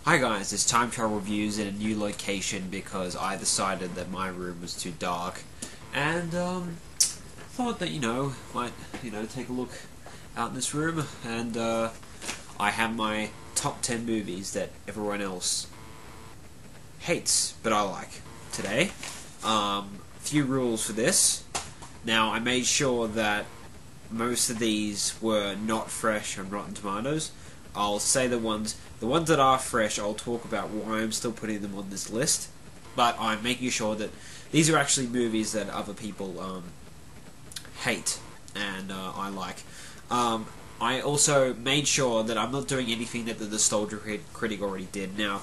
Hi guys, it's Time Travel Reviews in a new location because I decided that my room was too dark, and thought that might take a look out in this room, and I have my top 10 movies that everyone else hates but I like today. Few rules for this. Now I made sure that most of these were not fresh on Rotten Tomatoes. I'll say the ones that are fresh, I'll talk about why I'm still putting them on this list, but I'm making sure that these are actually movies that other people hate and I like. I also made sure that I'm not doing anything that the Nostalgia Critic already did. Now,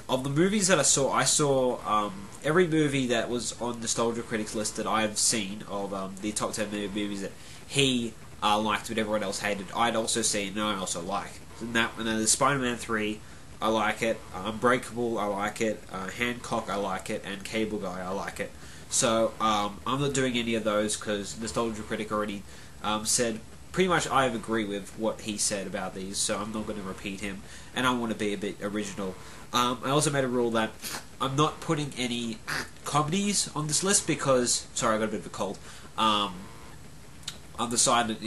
of the movies that I saw every movie that was on Nostalgia Critic's list that I've seen of the top 10 movies that he liked but everyone else hated, I'd also seen and I also like. And then there's Spider-Man 3, I like it. Unbreakable, I like it. Hancock, I like it. And Cable Guy, I like it. So I'm not doing any of those because Nostalgia Critic already said pretty much I agree with what he said about these, so I'm not going to repeat him, and I want to be a bit original. I also made a rule that I'm not putting any comedies on this list because, sorry, I got a bit of a cold. I've decided,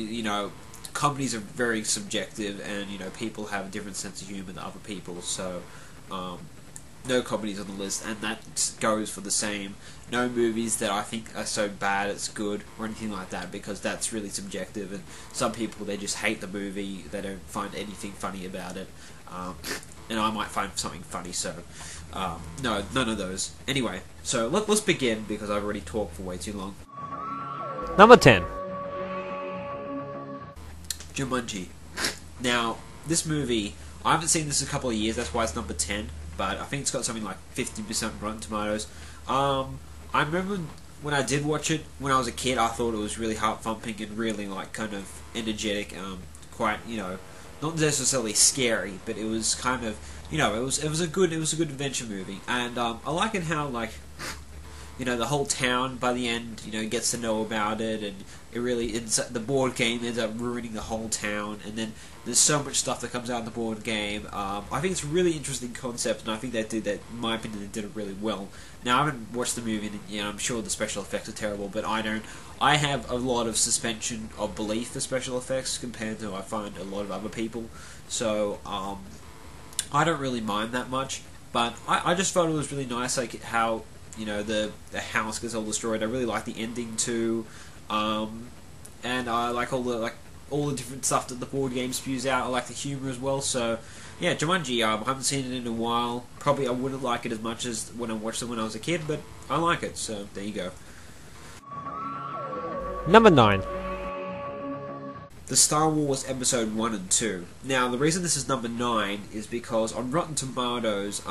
comedies are very subjective, and people have a different sense of humor than other people. So, no comedies on the list, and that goes for the same. No movies that I think are so bad it's good or anything like that, because that's really subjective. And some people, they just hate the movie; they don't find anything funny about it. And I might find something funny. So, no, none of those. Anyway, so let's begin because I've already talked for way too long. Number 10. Jumanji. Now, this movie, I haven't seen this in a couple of years, that's why it's number 10, but I think it's got something like 50% Rotten Tomatoes. I remember when I did watch it, when I was a kid, I thought it was really heart-thumping and really, kind of energetic, quite, not necessarily scary, but it was kind of, it was a good adventure movie, and I like it how, the whole town by the end, gets to know about it, and the board game ends up ruining the whole town, and then there's so much stuff that comes out in the board game. I think it's a really interesting concept, and I think they did that, in my opinion, they did it really well. Now, I haven't watched the movie, and I'm sure the special effects are terrible, but I have a lot of suspension of belief for special effects compared to, I find, a lot of other people, so I don't really mind that much, but I just thought it was really nice, how the house gets all destroyed. I really like the ending too, and I like all the different stuff that the board game spews out. I like the humor as well. So yeah, Jumanji. I haven't seen it in a while. Probably I wouldn't like it as much as when I watched it when I was a kid, but I like it. So there you go. Number 9. The Star Wars Episode 1 and 2. Now, the reason this is number 9 is because on Rotten Tomatoes,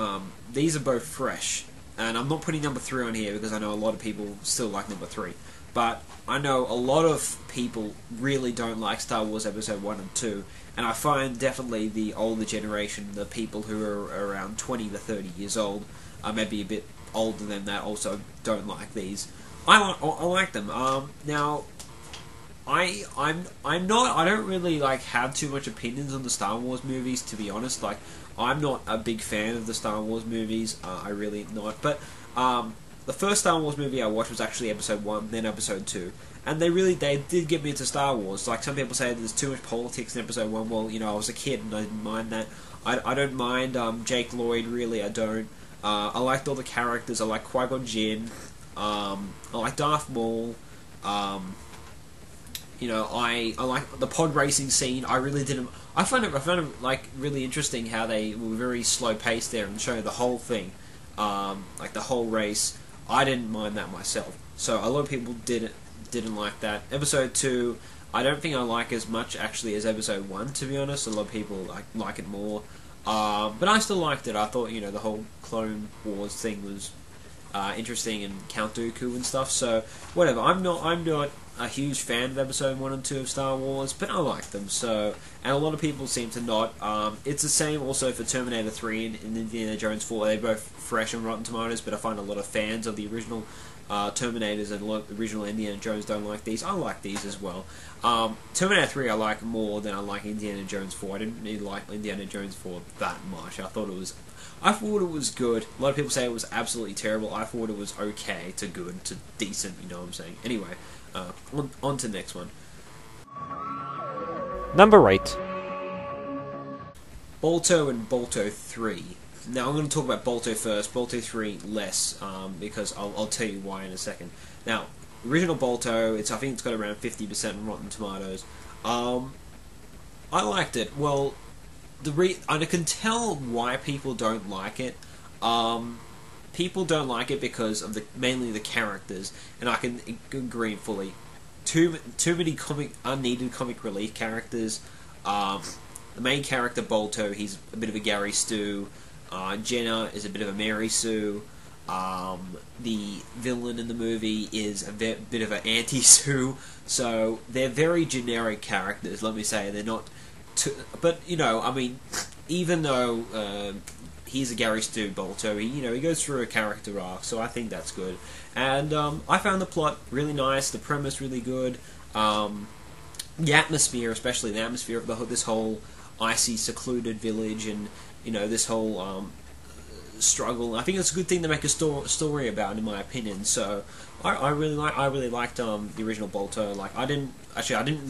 these are both fresh. And I'm not putting number 3 on here because I know a lot of people still like number 3. But I know a lot of people really don't like Star Wars Episode 1 and 2. And I find definitely the older generation, the people who are around 20 to 30 years old, maybe a bit older than that, also don't like these. I like them. Now, I don't really have too much opinions on the Star Wars movies, to be honest. I'm not a big fan of the Star Wars movies. I really not. But the first Star Wars movie I watched was actually Episode 1, then Episode 2, and they did get me into Star Wars. Some people say there's too much politics in Episode 1. Well, I was a kid and I didn't mind that. I don't mind Jake Lloyd, really. I don't. I liked all the characters. I like Qui-Gon Jinn. I like Darth Maul. I like the pod racing scene. I really didn't. I found it really interesting how they were very slow paced there and showing the whole thing, the whole race. I didn't mind that myself. So a lot of people didn't like that. Episode 2, I don't think I like as much actually as Episode 1. To be honest, a lot of people like it more. But I still liked it. I thought the whole Clone Wars thing was interesting, and Count Dooku and stuff. So whatever. I'm not a huge fan of Episode 1 and 2 of Star Wars, but I like them. So, and a lot of people seem to not. It's the same also for Terminator 3 and Indiana Jones 4. They're both fresh on Rotten Tomatoes, but I find a lot of fans of the original Terminators and a lot of the original Indiana Jones don't like these. I like these as well. Terminator 3 I like more than I like Indiana Jones 4. I didn't really like Indiana Jones 4 that much. I thought it was good. A lot of people say it was absolutely terrible. I thought it was okay to good to decent, you know what I'm saying. Anyway, on to the next one. Number 8. Balto and Balto 3. Now I'm going to talk about Balto first, Balto 3 less, because I'll tell you why in a second. Now, original Balto, I think it's got around 50% on Rotten Tomatoes. I liked it. Well, I can tell why people don't like it. People don't like it because of mainly the characters, and I can agree fully. Too many unneeded comic relief characters. The main character Balto, he's a bit of a Gary Stu. Jenna is a bit of a Mary Sue. The villain in the movie is a bit of an anti-Sue. So they're very generic characters. Let me say they're not. But you know, I mean, even though he's a Gary Stu Balto, he goes through a character arc. So I think that's good. And I found the plot really nice. The premise really good. The atmosphere, especially the atmosphere of this whole icy, secluded village, and this whole struggle. I think it's a good thing to make a story about, in my opinion. So I really liked the original Balto. Like I didn't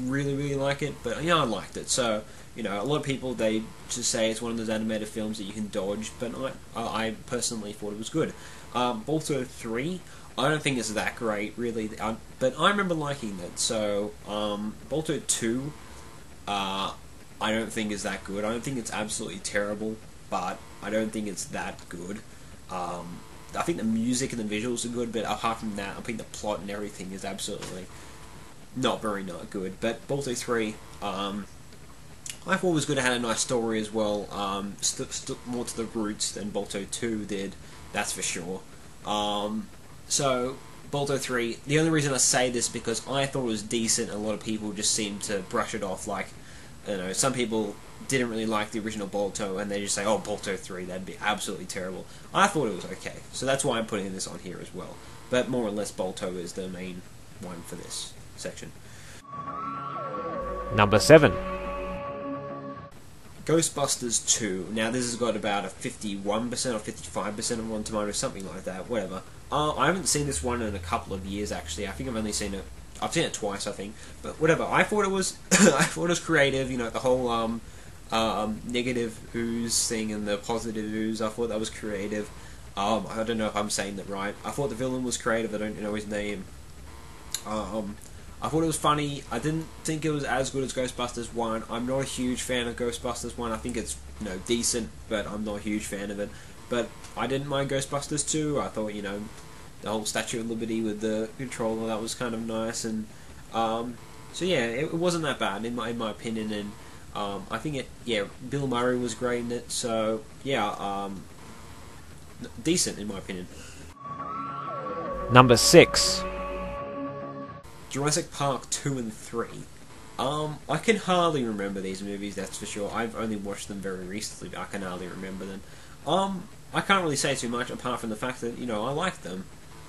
really like it, but I liked it. So a lot of people, they just say it's one of those animated films that you can dodge, but I personally thought it was good. Balto 3, I don't think it's that great, really, but I remember liking it. So Balto 2, I don't think is that good. I don't think it's absolutely terrible, but I don't think it's that good. I think the music and the visuals are good, but apart from that, I think the plot and everything is absolutely not good. But Balto 3, I thought it was good. It had a nice story as well. More to the roots than Balto 2 did, that's for sure. So Balto 3, the only reason I say this is because I thought it was decent. A lot of people just seemed to brush it off like, some people didn't really like the original Balto, and they just say, oh, Balto 3, that'd be absolutely terrible. I thought it was okay, so that's why I'm putting this on here as well. But more or less, Balto is the main one for this section. Number 7. Ghostbusters 2. Now, this has got about a 51% or 55% on Rotten Tomatoes, something like that, whatever. I haven't seen this one in a couple of years, actually. I think I've only seen it... I've seen it twice, I think, but whatever. I thought it was, creative. The whole negative ooze thing and the positive ooze. I thought that was creative. I don't know if I'm saying that right. I thought the villain was creative. I don't know his name. I thought it was funny. I didn't think it was as good as Ghostbusters 1. I'm not a huge fan of Ghostbusters 1. I think it's decent, but I'm not a huge fan of it. But I didn't mind Ghostbusters 2. I thought the whole Statue of Liberty with the controller, that was kind of nice, and so yeah, it wasn't that bad in my opinion, and I think Bill Murray was great in it, so yeah, decent in my opinion. Number 6. Jurassic Park 2 and 3. I can hardly remember these movies, that's for sure. I've only watched them very recently, but I can hardly remember them. I can't really say too much apart from the fact that I liked them.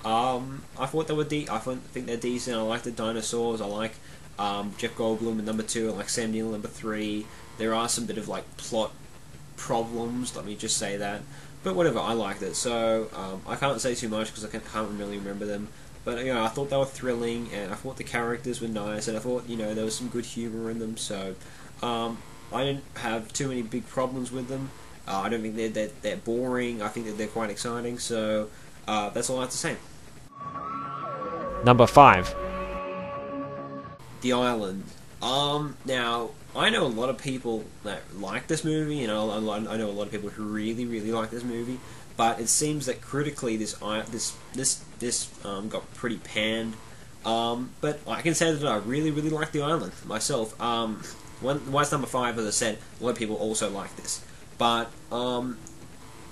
I thought they were think they're decent. I like the dinosaurs. I like Jeff Goldblum in number 2. I like Sam Neill in number 3. There are some bit of plot problems. Let me just say that. But whatever, I liked it. So I can't say too much because I can't really remember them. But I thought they were thrilling, and I thought the characters were nice, and I thought there was some good humor in them. So I didn't have too many big problems with them. I don't think they're boring. I think that they're quite exciting. So that's all I have to say. Number 5. The Island. Now I know a lot of people that like this movie, and I know a lot of people who really, really like this movie. But it seems that critically, this got pretty panned. But I can say that I really, really like The Island myself. Why it's number 5, as I said, a lot of people also like this. But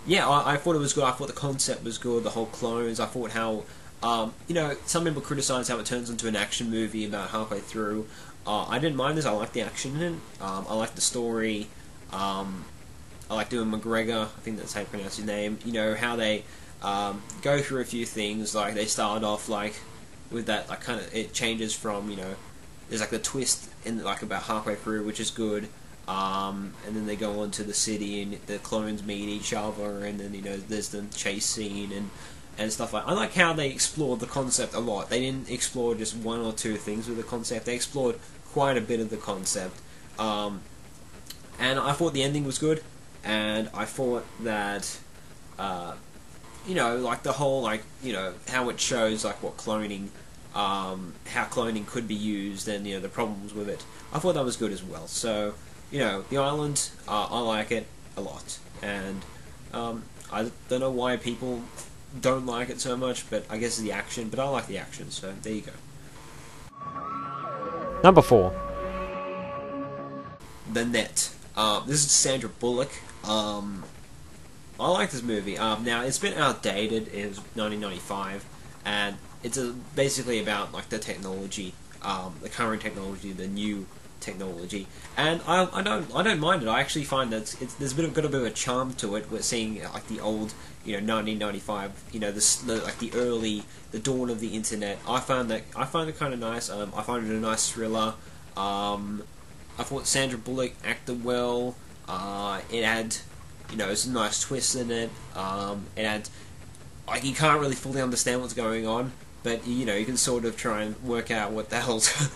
yeah, I thought it was good. I thought the concept was good. The whole clones. I thought how some people criticize how it turns into an action movie about halfway through. I didn't mind this. I liked the action in it. I liked the story. I liked Ewan McGregor. I think that's how you pronounce his name. How they go through a few things. Like they started off like with that like kind of it changes from there's like the twist in like about halfway through, which is good. And then they go on to the city and the clones meet each other, and then there's the chase scene and stuff like. I like how they explored the concept a lot. They didn't explore just one or two things with the concept. They explored quite a bit of the concept. And I thought the ending was good, and I thought that like the whole how it shows like what cloning, how cloning could be used, and the problems with it. I thought that was good as well. So the island, I like it a lot, and I don't know why people don't like it so much, but I guess it's the action. But I like the action, so there you go. Number 4. The Net. This is Sandra Bullock. I like this movie. Now it's been outdated. It was 1995, and it's basically about like the technology, the current technology, the new technology, and I don't mind it. I actually find that there's got a bit of a charm to it. We're seeing like the old 1995, the dawn of the internet. I find it kind of nice. I find it a nice thriller. I thought Sandra Bullock acted well. It had some nice twists in it. It had like you can't really fully understand what's going on, but you can sort of try and work out what the hell's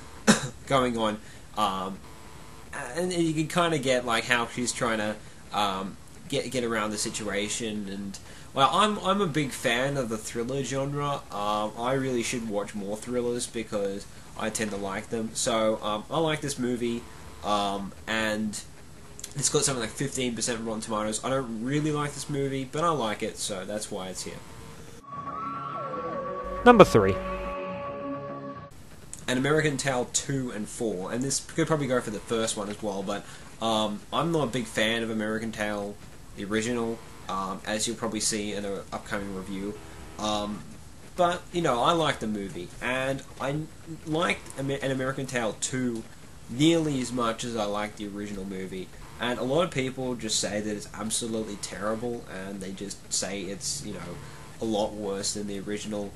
going on. And you can kind of get like how she's trying to get around the situation, and well, I'm a big fan of the thriller genre. I really should watch more thrillers because I tend to like them. So I like this movie, and it's got something like 15% Rotten Tomatoes. I don't really like this movie, but I like it, so that's why it's here. Number 3. An American Tail 2 and 4, and this could probably go for the first one as well, but I'm not a big fan of American Tail, the original, as you'll probably see in an upcoming review. But, I like the movie, and I liked An American Tail 2 nearly as much as I liked the original movie. And a lot of people just say that it's absolutely terrible, and they just say it's, a lot worse than the original.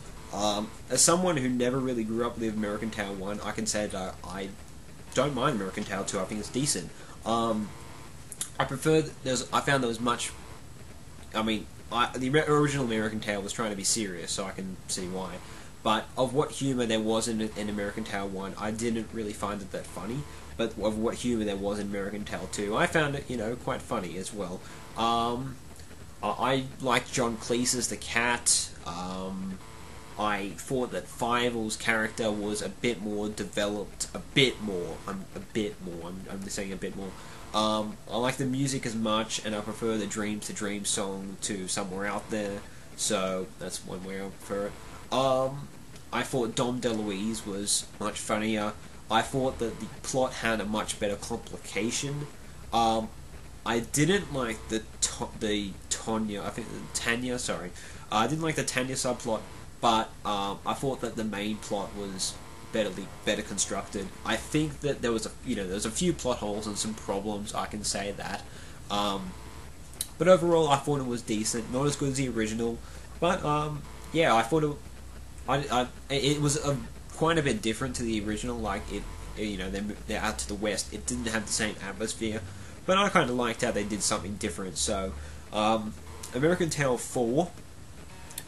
As someone who never really grew up with American Tail 1, I can say that I don't mind American Tail 2. I think it's decent. I found there was much. I mean, the original American Tail was trying to be serious, so I can see why. But of what humor there was in American Tail 1, I didn't really find it that funny. But of what humor there was in American Tail 2, I found it, quite funny as well. I liked John Cleese as the cat. I thought that Fievel's character was a bit more developed, I'm just saying a bit more. I like the music as much, and I prefer the Dream to Dream song to Somewhere Out There, so that's one way I prefer it. I thought Dom DeLuise was much funnier. I thought that the plot had a much better complication. I didn't like Tanya, sorry. I didn't like the Tanya subplot, but I thought that the main plot was better constructed. I think that there was a few plot holes and some problems. I can say that, but overall I thought it was decent. Not as good as the original, but yeah, I thought it was quite a bit different to the original. Like they're out to the west. It didn't have the same atmosphere, but I kind of liked how they did something different. So, American Tail 4.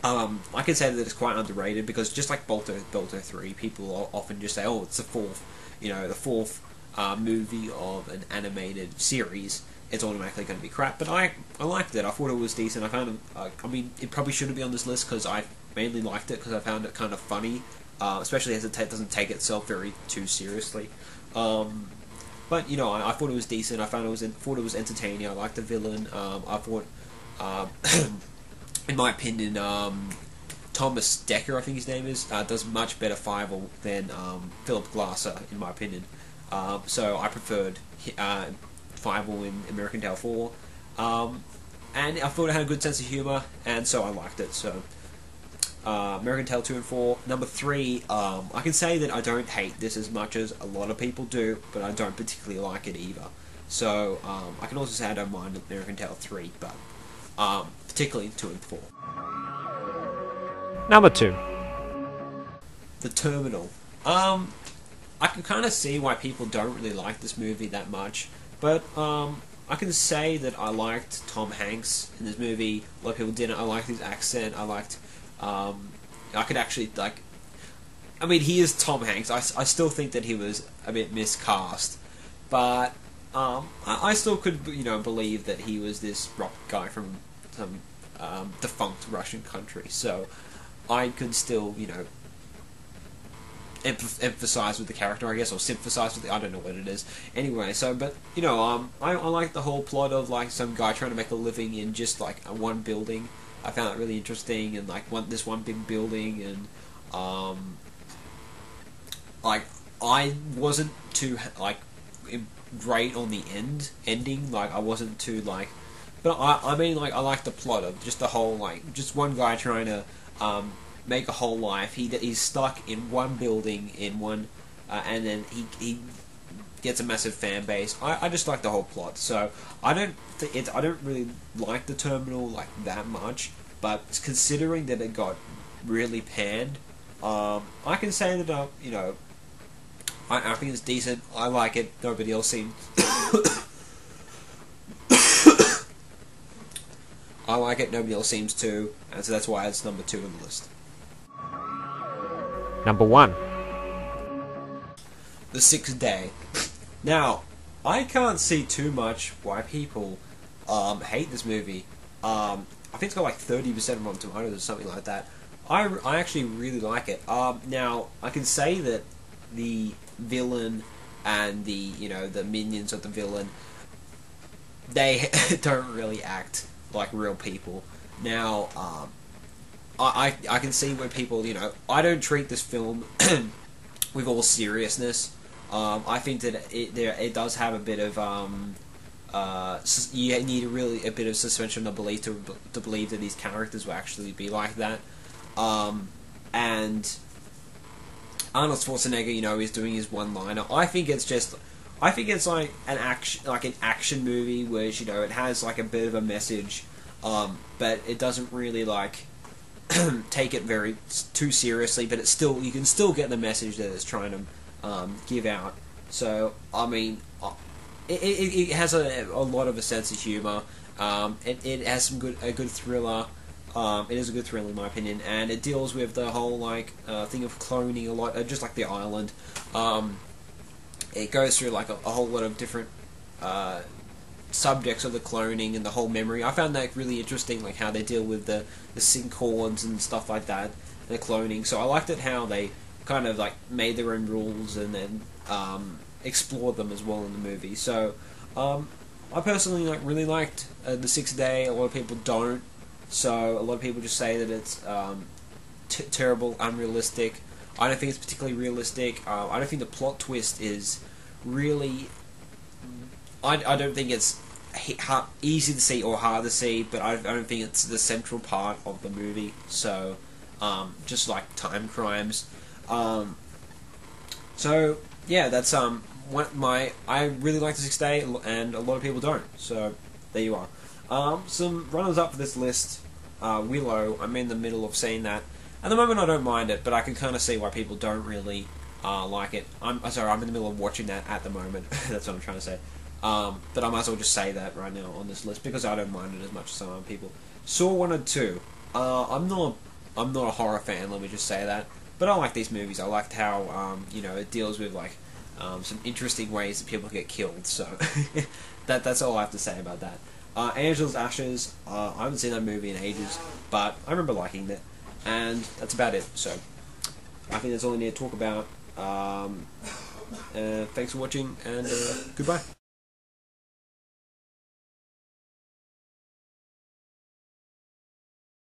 I can say that it's quite underrated because just like Balto 3, people often just say, "Oh, it's the fourth movie of an animated series. It's automatically going to be crap." But I liked it. I thought it was decent. I found it. I mean, it probably shouldn't be on this list because I mainly liked it because I found it kind of funny, especially as it doesn't take itself very too seriously. But I thought it was decent. I thought it was entertaining. I liked the villain. I thought. In my opinion, Thomas Dekker, I think his name is, does much better Fievel than Philip Glasser, in my opinion. So I preferred Fievel in American Tail 4. And I thought it had a good sense of humour, and so I liked it. So American Tail 2 and 4. Number 3, I can say that I don't hate this as much as a lot of people do, but I don't particularly like it either. So I can also say I don't mind American Tail 3, but particularly 2 and 4. Number 2. The Terminal. I can kind of see why people don't really like this movie that much, but I can say that I liked Tom Hanks in this movie. A lot of people didn't. I liked his accent. I liked. I could actually like. I mean, he is Tom Hanks. I still think that he was a bit miscast, but I still could believe that he was this rock guy from some defunct Russian country. So I could still emphasize with the character, I guess, or sympathize with I don't know what it is. Anyway, so but I like the whole plot of like some guy trying to make a living in just like one building. I found it really interesting, and like this one big building, and like I wasn't too like great on the ending. Like I wasn't too like, but I mean like I like the plot of just the whole like just one guy trying to make a whole life. He's stuck in one building in one, and then he gets a massive fan base. I just like the whole plot. So I don't really like the Terminal like that much. But considering that it got really panned, I can say that I think it's decent. I like it. Nobody else seems. I like it. Nobody else seems to, and so that's why it's number 2 on the list. Number 1. The Sixth Day. Now, I can't see too much why people hate this movie. I think it's got like 30% of Rotten Tomatoes or something like that. I actually really like it. Now, I can say that the villain and the the minions of the villain, they don't really act like real people. Now, I can see when people I don't treat this film with all seriousness. I think that it does have a bit of you need a bit of suspension of belief to believe that these characters will actually be like that. And Arnold Schwarzenegger, is doing his one-liner. I think it's like an action movie where it has like a bit of a message, but it doesn't really like take it too seriously. But you can still get the message that it's trying to give out. So I mean, it has a lot of a sense of humor. It has a good thriller. It is a good thriller in my opinion, and it deals with the whole thing of cloning a lot, just like The Island. It goes through like a whole lot of different subjects of the cloning and the whole memory. I found that really interesting, like how they deal with the sync cords and stuff like that, the cloning. So I liked it how they kind of like made their own rules and then explored them as well in the movie. So I personally really liked The Sixth Day. A lot of people don't. So a lot of people just say that it's terrible, unrealistic. I don't think it's particularly realistic. I don't think the plot twist is really. I don't think it's easy to see or hard to see, but I don't think it's the central part of the movie. So just like time crimes. So yeah, that's I really like The Sixth Day, and a lot of people don't. So there you are. Some runners up for this list. Willow. I'm in the middle of seeing that. At the moment, I don't mind it, but I can kind of see why people don't really like it. I'm in the middle of watching that at the moment. That's what I'm trying to say. But I might as well just say that right now on this list because I don't mind it as much as some other people. Saw 1 and 2. I'm not a horror fan. Let me just say that. But I like these movies. I liked how it deals with some interesting ways that people get killed. So that's all I have to say about that. Angela's Ashes. I haven't seen that movie in ages, but I remember liking it, and that's about it. So I think that's all I need to talk about. Thanks for watching, and goodbye.